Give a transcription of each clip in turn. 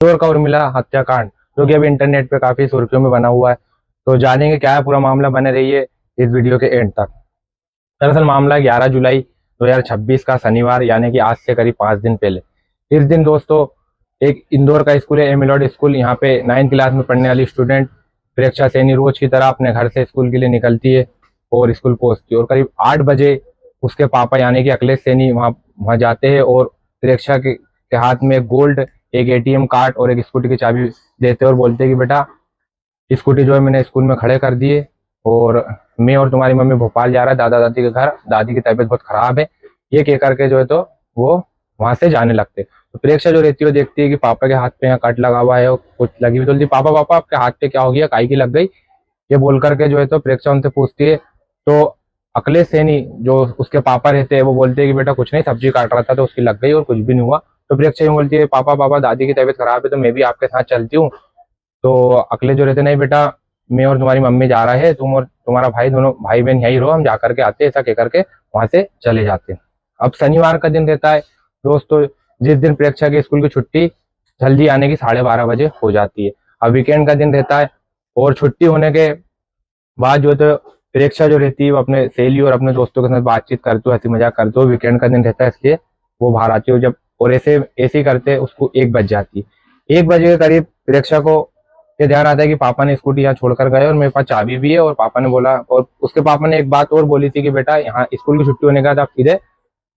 इंदौर का उर्मिला हत्याकांड जो कि अभी इंटरनेट पे काफी सुर्खियों में बना हुआ है। तो जानेंगे क्या है पूरा मामला, बने रहिए इस वीडियो के एंड तक। दरअसल मामला 11 जुलाई 2026 का शनिवार यानी कि आज से करीब 5 दिन पहले। इस दिन दोस्तों एक इंदौर का स्कूल है एमिलॉड स्कूल, यहाँ पे 9th क्लास में पढ़ने वाली स्टूडेंट प्रेक्षा सैनी रोज की तरह अपने घर से स्कूल के लिए निकलती है और स्कूल पहुंचती है। और करीब 8 बजे उसके पापा यानी कि अखिलेश सैनी वहाँ जाते हैं और प्रेक्षा के हाथ में गोल्ड, एक एटीएम कार्ड और एक स्कूटी की चाबी देते और बोलते कि बेटा स्कूटी जो है मैंने स्कूल में खड़े कर दिए और मैं और तुम्हारी मम्मी भोपाल जा रहा है दादा दादी के घर, दादी की तबीयत बहुत खराब है, ये कह करके जो है तो वो वहां से जाने लगते। तो प्रेक्षा जो रहती है वो देखती है कि पापा के हाथ पे यहाँ कट लगा हुआ है और कुछ लगी हुई, तो बोलती पापा पापा आपके हाथ पे क्या हो गया, काई की लग गई, ये बोल करके जो है तो प्रेक्षा उनसे पूछती है। तो अखिलेश सैनी जो उसके पापा रहते हैं वो बोलते हैं कि बेटा कुछ नहीं, सब्जी काट रहा था तो उसकी लग गई और कुछ भी नहीं हुआ। तो प्रेक्षा यूं बोलती है पापा पापा दादी की तबीयत खराब है तो मैं भी आपके साथ चलती हूँ। तो अखिलेश जो रहते नहीं बेटा मैं और तुम्हारी मम्मी जा रहे हैं, तुम और तुम्हारा भाई दोनों भाई बहन यही रहो, हम जा करके आते हैं, ऐसा कह करके वहां से चले जाते हैं। अब शनिवार का दिन रहता है दोस्तों, जिस दिन प्रेक्षा की स्कूल की छुट्टी जल्दी आने की 12:30 बजे हो जाती है। अब वीकेंड का दिन रहता है और छुट्टी होने के बाद जो है तो प्रेक्षा जो रहती है वो अपने सहेली और अपने दोस्तों के साथ बातचीत करते हो, हंसी मजाक करते हो। वीकेंड का दिन रहता है इसलिए वो बाहर आती हो जब, और ऐसे ऐसे ही करते उसको 1 बज जाती है। 1 बजे के करीब प्रेक्षा को ये ध्यान आता है कि पापा ने स्कूटी यहाँ छोड़कर गए और मेरे पास चाबी भी है। और पापा ने बोला, और उसके पापा ने एक बात और बोली थी कि बेटा यहाँ स्कूल की छुट्टी होने के बाद आप सीधे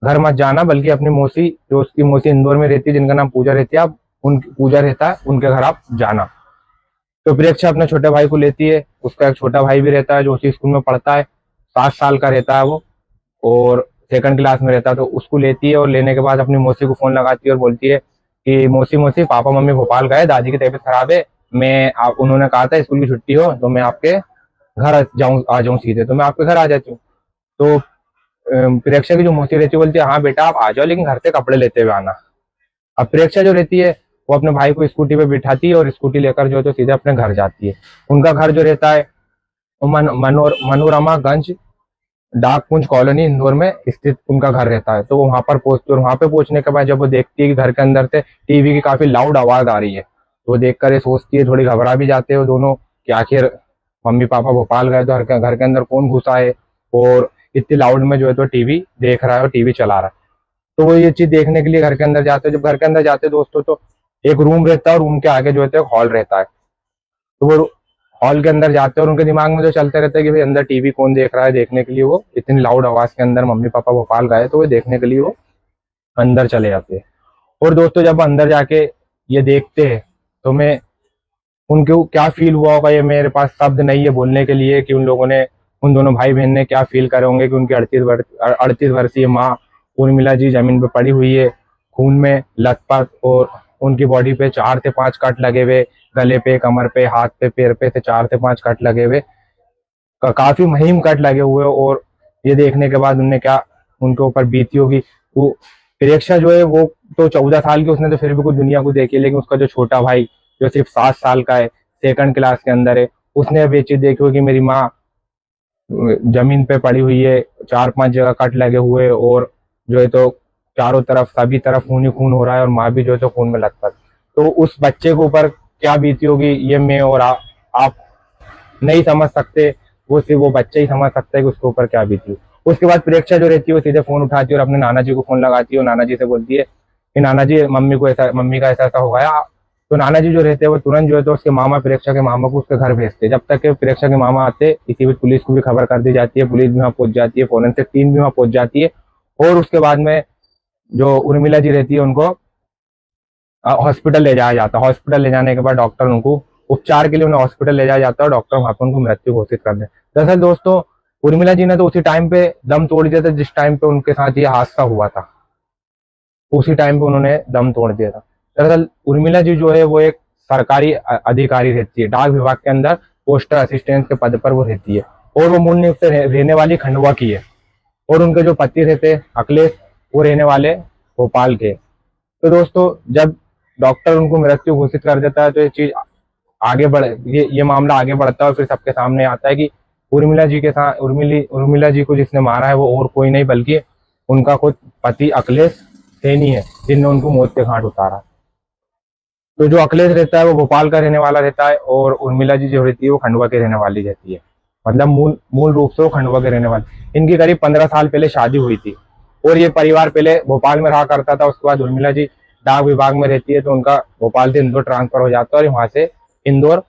घर मत जाना, बल्कि अपनी मौसी जो उसकी मौसी इंदौर में रहती है जिनका नाम पूजा रहती है, आप उन पूजा रहता है उनके घर आप जाना। तो प्रेक्षा अपने छोटे भाई को लेती है, उसका एक छोटा भाई भी रहता है जो उसी स्कूल में पढ़ता है, 7 साल का रहता है वो और सेकंड क्लास में रहता है। तो उसको लेती है और लेने के बाद अपनी मौसी को फोन लगाती है और बोलती है कि मौसी मौसी पापा मम्मी भोपाल गए, दादी की तबीयत खराब है, मैं आप उन्होंने कहा था स्कूल की छुट्टी हो तो मैं आपके घर आ जाऊं सीधे, तो मैं आपके घर आ जाती हूँ। तो प्रेक्षा की जो मौसी रहती है बोलती है हाँ बेटा आप आ जाओ लेकिन घर से कपड़े लेते हुए आना। अब प्रेक्षा जो रहती है वो अपने भाई को स्कूटी पे बिठाती है और स्कूटी लेकर जो है तो सीधे अपने घर जाती है। उनका घर जो रहता है वो मनोरमा गंज डाकपुंज कॉलोनी इंदौर में स्थित उनका घर रहता है। तो वो वहां पर पहुंचती है और वहां पे पहुंचने के बाद जब वो देखती है कि घर के अंदर से टीवी की काफी लाउड आवाज आ रही है, तो वो देखकर ये सोचती है, थोड़ी घबरा भी जाते हैं दोनों कि आखिर मम्मी पापा भोपाल गए तो घर के अंदर कौन घुसा है और इतनी लाउड में जो है तो टीवी देख रहा है और टीवी चला रहा है। तो वो ये चीज देखने के लिए घर के अंदर जाते हैं। जब घर के अंदर जाते हैं दोस्तों तो एक रूम रहता है और रूम के आगे जो है तो एक हॉल रहता है। तो वो हॉल के अंदर जाते हैं और उनके दिमाग में जो चलते रहता है कि भाई अंदर टीवी कौन देख रहा है, देखने के लिए वो इतनी लाउड आवाज के अंदर मम्मी पापा भोपाल गए तो वो देखने के लिए वो अंदर चले जाते हैं। और दोस्तों जब अंदर जाके ये देखते हैं तो मैं उनको क्या फील हुआ होगा, ये मेरे पास शब्द नहीं है बोलने के लिए कि उन लोगों ने, उन दोनों भाई बहन ने क्या फील करे होंगे कि उनकी 38 वर्षीय माँ उर्मिला जी जमीन पे पड़ी हुई है, खून में लथपथ, और उनकी बॉडी पे 4 से 5 कट लगे हुए, गले पे, कमर पे, हाथ पे, पैर पे से 4 से 5 कट लगे हुए, काफी महीन कट लगे हुए। और ये देखने के बाद उनने क्या उनके ऊपर बीती होगी। वो प्रेक्षा जो है वो तो 14 साल की, उसने तो फिर भी कुछ दुनिया को देखी, लेकिन उसका जो छोटा भाई जो सिर्फ 7 साल का है, सेकंड क्लास के अंदर है, उसने अब ये चीज देखी होगी मेरी माँ जमीन पे पड़ी हुई है, 4-5 जगह कट लगे हुए और जो है तो चारों तरफ सभी तरफ खून ही खून हो रहा है और माँ भी जो है तो खून में लथपथ। तो उस बच्चे के ऊपर क्या बीती होगी ये मैं और आप नहीं समझ सकते, वो सिर्फ वो बच्चा ही समझ सकता है कि उसके ऊपर क्या बीती। उसके बाद प्रेक्षा जो रहती है वो सीधे फोन उठाती है और अपने नाना जी को फोन लगाती है और नाना जी से बोलती है कि नाना जी मम्मी का ऐसा ऐसा हो गया। तो नाना जी जो रहते हैं वो तुरंत जो है तो उसके मामा, प्रेक्षा के मामा को उसके घर भेजते हैं। जब तक के प्रेक्षा के मामा आते इसी बीच पुलिस को भी खबर कर दी जाती है, पुलिस भी वहाँ पहुंच जाती है, फोरेंसिक टीम भी वहाँ पहुंच जाती है। और उसके बाद में जो उर्मिला जी रहती है उनको हॉस्पिटल ले जाया जाता है। हॉस्पिटल ले जाने के बाद डॉक्टर उनको उपचार के लिए उन्हें हॉस्पिटल ले जाया जाता है और डॉक्टर वहां पर उनको मृत्यु घोषित कर दे। दरअसल दोस्तों उर्मिला जी ने तो उसी टाइम पे दम तोड़ दिया था जिस टाइम पे उनके साथ ये हादसा हुआ था, उसी टाइम पे उन्होंने दम तोड़ दिया था। दरअसल उर्मिला जी जो है वो एक सरकारी अधिकारी रहती है, डाक विभाग के अंदर पोस्टल असिस्टेंट के पद पर वो रहती है और वो मूल नियुक्त रहने वाली खंडवा की है। और उनके जो पति रहते अखिलेश वो रहने वाले भोपाल के। तो दोस्तों जब डॉक्टर उनको मृत्यु घोषित कर देता है तो ये चीज आगे बढ़ ये मामला आगे बढ़ता है और फिर सबके सामने आता है कि उर्मिला जी के साथ उर्मिला जी को जिसने मारा है वो और कोई नहीं बल्कि उनका खुद पति अखिलेश सैनी है, जिनने उनको मौत के घाट उतारा। तो जो अखिलेश रहता है वो भोपाल का रहने वाला रहता है, और उर्मिला जी जो रहती है वो खंडवा के रहने वाली रहती है। मतलब मूल मूल रूप से वो खंडवा के रहने वाले। इनकी करीब 15 साल पहले शादी हुई थी, और ये परिवार पहले भोपाल में रहा करता था। उसके बाद उर्मिला जी डाक विभाग में रहती है, तो उनका भोपाल से इंदौर ट्रांसफर हो जाता है, और वहां से इंदौर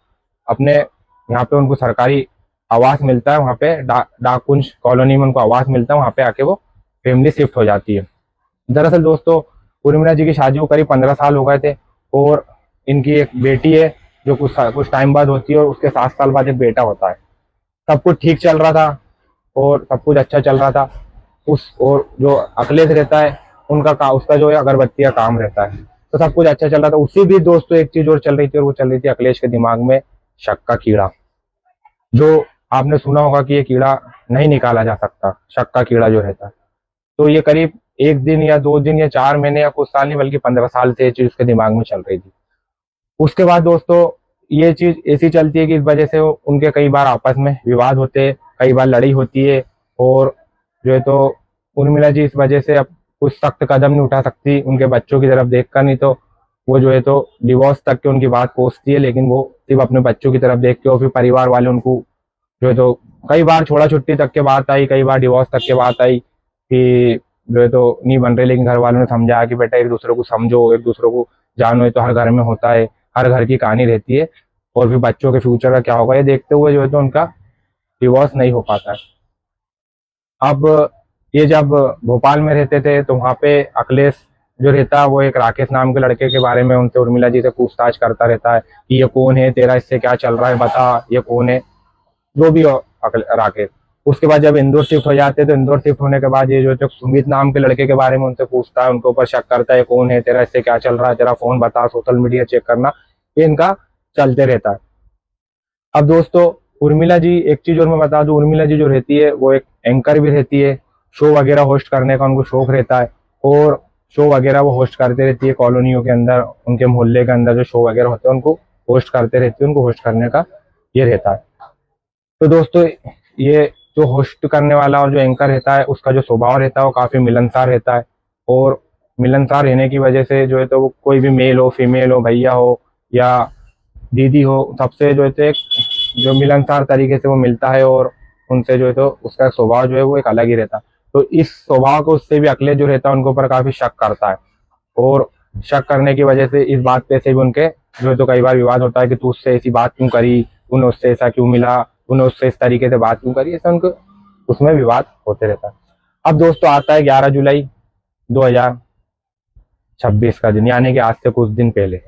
अपने यहाँ पे उनको सरकारी आवास मिलता है। वहाँ पे डाकुंज कॉलोनी में उनको आवास मिलता है, वहाँ पे आके वो फैमिली शिफ्ट हो जाती है। दरअसल दोस्तों, उर्मिला जी की शादी को करीब 15 साल हो गए थे, और इनकी एक बेटी है जो कुछ टाइम बाद होती है, और उसके 7 साल बाद एक बेटा होता है। सब कुछ ठीक चल रहा था, और सब कुछ अच्छा चल रहा था। और जो अखिलेश रहता है उसका जो है अगरबत्ती का काम रहता है, तो सब कुछ अच्छा चल रहा था। उसी भी दोस्तों एक चीज और चल रही थी, और वो चल रही थी अखिलेश के दिमाग में शक का कीड़ा। जो आपने सुना होगा कि ये कीड़ा नहीं निकाला जा सकता, शक का कीड़ा जो रहता है। तो ये करीब 1 दिन या 2 दिन या 4 महीने या कुछ साल नहीं, बल्कि 15 साल से ये चीज उसके दिमाग में चल रही थी। उसके बाद दोस्तों, ये चीज ऐसी चलती है कि इस वजह से उनके कई बार आपस में विवाद होते हैं, कई बार लड़ाई होती है, और जो है तो उर्मिला जी इस वजह से अब कुछ सख्त कदम नहीं उठा सकती उनके बच्चों की तरफ देखकर। नहीं तो वो जो है तो डिवोर्स तक के उनकी बात पहुंचती है, लेकिन वो सिर्फ अपने बच्चों की तरफ देख के, और फिर परिवार वाले उनको जो है तो कई बार छोड़ा छुट्टी तक के बात आई, कई बार डिवोर्स तक के बात आई कि जो है तो नहीं बन रहे। लेकिन घर वालों ने समझाया कि बेटा एक दूसरे को समझो, एक दूसरे को जानो, ये तो हर घर में होता है, हर घर की कहानी रहती है, और फिर बच्चों के फ्यूचर का क्या होगा ये देखते हुए जो है तो उनका डिवोर्स नहीं हो पाता है। अब ये जब भोपाल में रहते थे, तो वहाँ पे अखिलेश जो रहता है वो एक राकेश नाम के लड़के के बारे में उनसे उर्मिला जी से पूछताछ करता रहता है कि ये कौन है, तेरा इससे क्या चल रहा है, बता ये कौन है, जो भी हो राकेश। उसके बाद जब इंदौर शिफ्ट हो जाते हैं, तो इंदौर शिफ्ट होने के बाद ये जो है सुमित नाम के लड़के के बारे में उनसे पूछता है, उनके ऊपर शक करता है कौन है, तेरा इससे क्या चल रहा है, तेरा फोन बता, सोशल मीडिया चेक करना, ये इनका चलते रहता है। अब दोस्तों, उर्मिला जी, एक चीज और मैं बता दूं, उर्मिला जी जो रहती है वो एक एंकर भी रहती है। शो वगैरह होस्ट करने का उनको शौक रहता है, और शो वगैरह वो होस्ट करते रहती है कॉलोनियों के अंदर, उनके मोहल्ले के अंदर जो शो वगैरह होते हैं उनको होस्ट करते रहती है, उनको होस्ट करने का ये रहता है। तो दोस्तों, ये जो होस्ट करने वाला और जो एंकर रहता है उसका जो स्वभाव रहता है वो काफी मिलनसार रहता है, और मिलनसार रहने की वजह से जो है तो वो कोई भी मेल हो, फीमेल हो, भैया हो या दीदी हो, सबसे जो है तो एक जो मिलनसार तरीके से वो मिलता है, और उनसे जो है तो उसका स्वभाव जो है वो एक अलग ही रहता है। तो इस स्वभाव को उससे भी अखिलेश जो रहता है उनके ऊपर काफी शक करता है, और शक करने की वजह से इस बात पे से भी उनके जो है तो कई बार विवाद होता है कि तू उससे ऐसी बात क्यों करी, तूने उससे ऐसा क्यों मिला, तूने उससे इस तरीके से बात क्यों करी, ऐसा उनको उसमें विवाद होते रहता है। अब दोस्तों आता है 11 जुलाई 2026 का दिन, यानी कि आज से कुछ दिन पहले।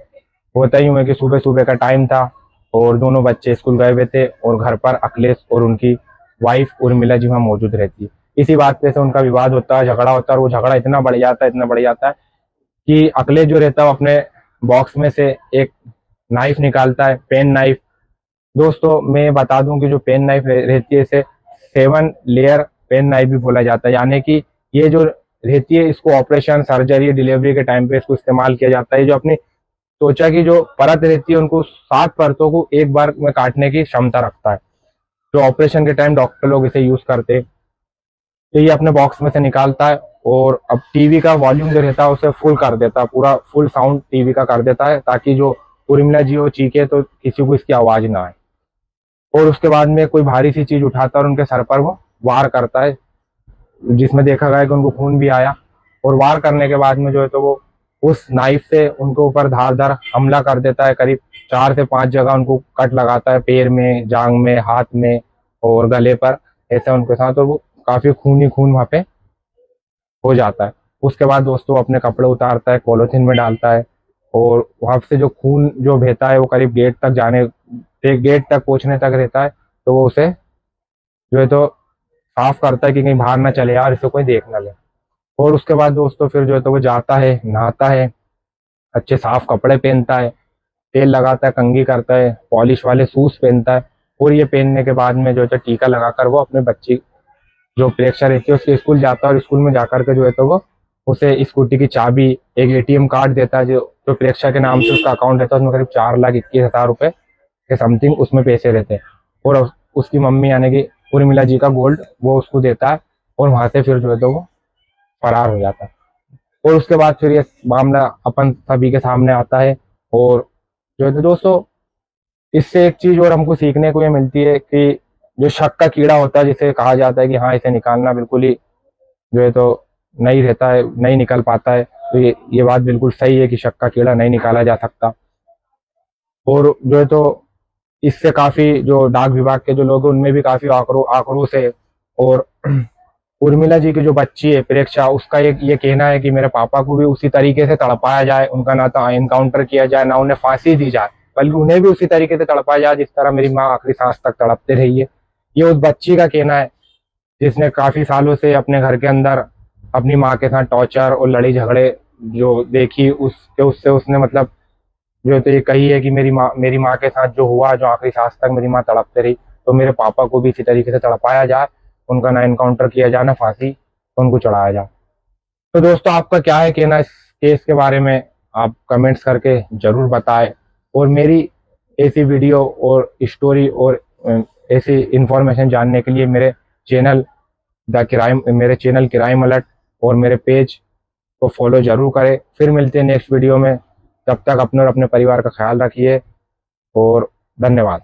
होता ही हुआ कि सुबह सुबह का टाइम था, और दोनों बच्चे स्कूल गए हुए थे, और घर पर अखिलेश और उनकी वाइफ उर्मिला जी वहां मौजूद रहती है। इसी बात पे से उनका विवाद होता है, झगड़ा होता है, और वो झगड़ा इतना बढ़ जाता है, इतना बढ़ जाता है कि अखिलेश जो रहता है वो अपने बॉक्स में से एक नाइफ निकालता है, पेन नाइफ। दोस्तों मैं बता दूं कि जो पेन नाइफ रहती है इसे 7 लेयर पेन नाइफ भी बोला जाता है, यानी कि ये जो रहती है इसको ऑपरेशन, सर्जरी, डिलीवरी के टाइम पे इसको इस्तेमाल किया जाता है। जो अपनी त्वचा की जो परत रहती है उनको 7 परतों को एक बार में काटने की क्षमता रखता है, जो ऑपरेशन के टाइम डॉक्टर लोग इसे यूज करते हैं। तो ये अपने बॉक्स में से निकालता है, और अब टीवी का वॉल्यूम जो रहता है उसे फुल कर देता है, पूरा फुल साउंड टीवी का कर देता है, ताकि जो उर्मिला जी हो चीखे तो किसी को इसकी आवाज ना आए। और उसके बाद में कोई भारी सी चीज उठाता है और उनके सर पर वो वार करता है, जिसमें देखा गया कि उनको खून भी आया। और वार करने के बाद में जो है तो वो उस नाइफ से उनके ऊपर धारदार हमला कर देता है। करीब 4 से 5 जगह उनको कट लगाता है, पैर में, जांग में, हाथ में और गले पर, ऐसा उनके साथ। और वो काफी खून ही खून वहां पे हो जाता है। उसके बाद दोस्तों अपने कपड़े उतारता है, पॉलिथीन में डालता है, और वहां से जो खून जो बहता है वो करीब गेट तक पहुंचने तक रहता है। तो वो उसे जो है तो साफ करता है कि कहीं बाहर ना चले यार, इसे कोई देख ना ले। और उसके बाद दोस्तों फिर जो है तो वो जाता है, नहाता है, अच्छे साफ कपड़े पहनता है, तेल लगाता है, कंघी करता है, पॉलिश वाले शूज पहनता है। और ये पहनने के बाद में जो है तो टीका लगाकर वो अपने बच्ची जो प्रेक्षा रहती है उसके स्कूल जाता है, और स्कूल में जाकर के जो है तो वो उसे स्कूटी की चाबी, एक एटीएम कार्ड देता है, जो जो प्रेक्षा के नाम से उसका अकाउंट रहता है, उसमें करीब 4,21,000 रुपए के समथिंग उसमें पैसे रहते हैं। और उसकी मम्मी यानी कि उर्मिला जी का गोल्ड वो उसको देता है, और वहां से फिर जो है तो वो फरार हो जाता है। और उसके बाद फिर ये मामला अपन सभी के सामने आता है, और जो है तो दोस्तों इससे एक चीज और हमको सीखने को ये मिलती है कि जो शक का कीड़ा होता है, जिसे कहा जाता है कि हाँ इसे निकालना बिल्कुल ही जो है तो नहीं रहता है, नहीं निकल पाता है, तो ये बात बिल्कुल सही है कि शक का कीड़ा नहीं निकाला जा सकता। और जो है तो इससे काफी जो डाक विभाग के जो लोग हैं उनमें भी काफी आक्रोश है। और उर्मिला जी की जो बच्ची है प्रेक्षा, उसका ये कहना है कि मेरे पापा को भी उसी तरीके से तड़पाया जाए, उनका ना तो एनकाउंटर किया जाए ना उन्हें फांसी दी जाए, बल्कि उन्हें भी उसी तरीके से तड़पाया जाए जिस तरह मेरी माँ आखिरी सांस तक तड़पते रही है। ये उस बच्ची का कहना है जिसने काफी सालों से अपने घर के अंदर अपनी माँ के साथ टॉर्चर और लड़ी झगड़े जो देखी, उसके उससे उसने मतलब जो है तो ये कही है कि मेरी माँ के साथ जो हुआ, जो आखिरी सांस तक मेरी माँ तड़पते रही, तो मेरे पापा को भी इसी तरीके से तड़पाया जाए, उनका ना एनकाउंटर किया जाए ना फांसी उनको चढ़ाया जाए। तो दोस्तों आपका क्या है कहना इस केस के बारे में, आप कमेंट्स करके जरूर बताएं। और मेरी ऐसी वीडियो और स्टोरी और ऐसी इंफॉर्मेशन जानने के लिए चैनल मेरे चैनल क्राइम अलर्ट और मेरे पेज को फॉलो जरूर करें। फिर मिलते हैं नेक्स्ट वीडियो में, तब तक अपने और अपने परिवार का ख्याल रखिए और धन्यवाद।